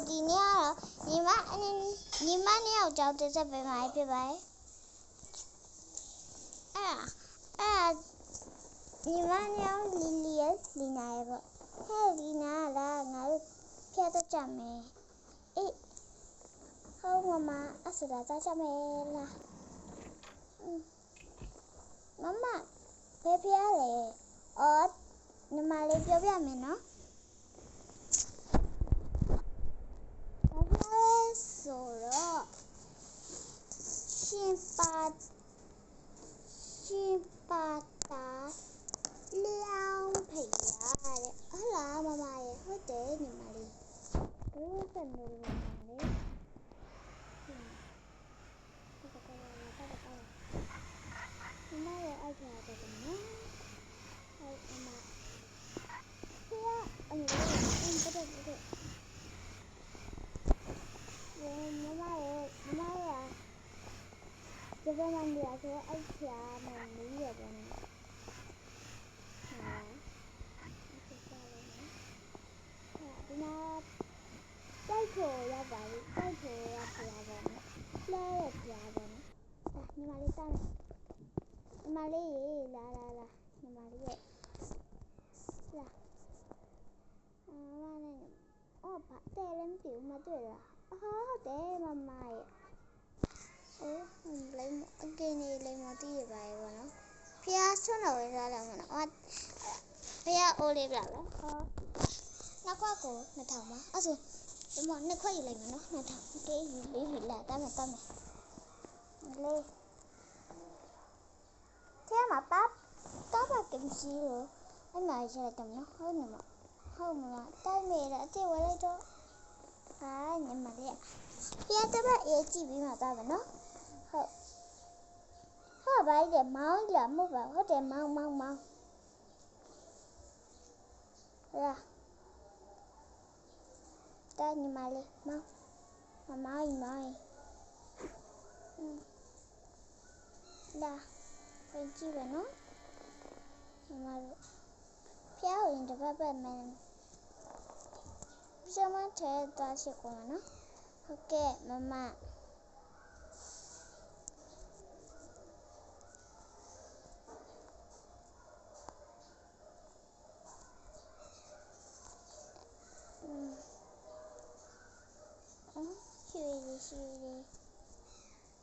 ဒီနေ့ကတော့ညီမနှစ်ယောက်ကြောင့်တက်ဆက်ပေးမှာဖြစ်ပါတယ်ညီမနှစ်ယောက်လီနာရဲ့ပေါ့ဟဲ့လီနာလားငါတို့ဖျက်တော့ကြမယ်အေးဟုတ်မမအဆရာကြားကြမယ်လားမမဘယ်ဖျားလဲအော်ညီမလေးပြောပြမယ်နော်ဆိုတော့ရှင်ပါတာလျောင်းဖျားတဲ့ဟုတ်လားမမရဲ့ဟုတ်တယ်ညီမလေးဘယ်လိုဆက်နေလဲညီမရဲ့အကြတယ်နော်ဟုတ်အမဖျားအမေပတ်တယ်မမရဲ့ဒီဘက်မှာနေရဆိုအိတ်ချာမနေရတယ်နော်ဒီမှာတိုက်ချိုရောက်ပါပြီတိုက်ချိုရောက်ပြပါမယ်လဲရပြပါမယ်ညီမလေးတားညီမလေးလာညီမလေးရဲ့လာမနဲ့အော်ဘာတဲလမ်းတူမတွေ့လားဟုတ်တယ်မမရဲ့လိမ္အကင်းလေးလိမ္မတီးရပါရဲ့ပေါ့နော်ဖျားဆွမ်းတော်ဝင်စားလာမနော်ဖျားအိုးလေးပြလားနောက်ခွက်ကို2000ပါအဲ့ဆိုဒီမှာနှစ်ခွက်ယူလိုက်မယ်နော်2000โอเคယူလေးလာတမ်းမယ်လေးထဲမှာတပ်ပါကင်စီလို့အဲ့မှာရတဲ့နော်ဟုတ်မတိုက်မေးတယ်အစ်ဝဲလိုက်တော့ညီမလေးဖျားတပတ်အေးကြည့်ပြီးမှသားမယ်နော်ဟုတ်ဘာလဲမောင်းလာမဟုတ်ပါဟုတ်တယ်မောင်းလာတာညီမလေးမောင်းလာပြန်ကြည့်ပါနော်ညီမတို့ဖျားဝင်တစ်ပတ်မယ်ပြမထဲသွားရှိကောနော်ဟုတ်ကဲ့မမရှိ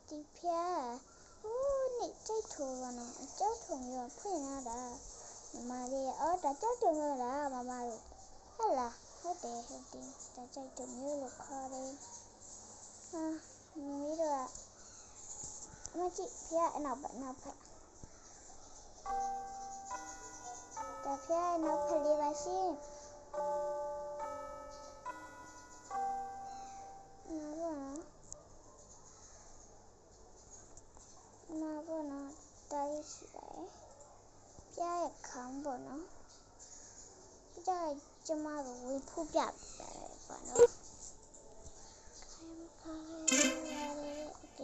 ဒီဖျားနေကြိတ်ထိုးပါနော်အကြောက်ထုံရောဖွင့်ရတာမမလေးအော်ဒါကြောက်ထုံရောလားမမတို့ဟုတ်လားဟုတ်တယ်ဒါကြိတ်ထုံမျိုးလို့ခေါ်တယ်မီးတော့မကြည့်ဖျားနောက်ဖက်ဒါဖျားနောက်ဖက်လေးပါရှင်တိုင်းရှိပါတယ်ပြားရဲ့ခေါင်းပေါ့နော်ပြားကျမတို့ဝေဖူးပြပါတယ်ပေါ့နော်โอเค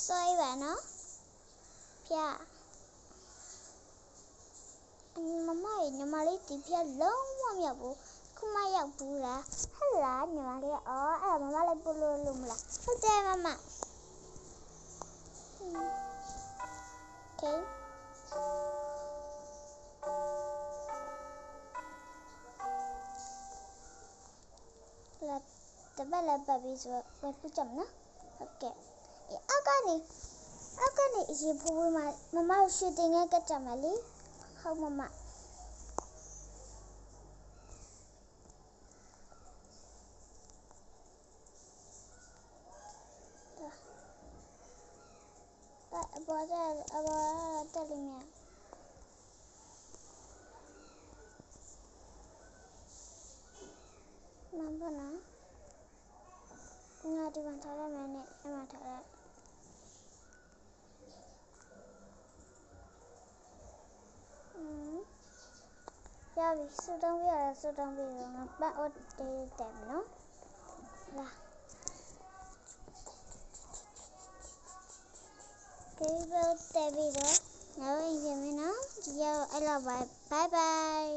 စိုက်ပါနော်ပြားမမညီမလေးဒီပြားလုံးဝမရောက်ဘူးခုမှရောက်ဘူးလားဟဲ့လားညီမလေးအော်အဲ့မမလေးပို့လို့မလားဟုတ်တယ်မမOkay. တပတ်လည်းပတ်ပြီးဆိုဝယ်ဖို့ကြမနော်ဟုတ်ကဲ့အောက်ကနေအရင်ဖိုးမှာမမရှူတင်ငယ်ကကြမှာလေဟုတ်မမအဘောတက်လိမ့်မယ်မမနော်ငါဒီမှာထားရမယ်နဲ့အမထားရရပြီစူတောင်းပြရစူတောင်းပြီးတော့ငါပတ်အော်တေးတယ်နော်လာကေဘယ်တဲပြီးတော့နောက်ရင်ပြန်မယ်နော်ဒီရောက်အဲ့လောက်ပါဘိုင်ဘိုင်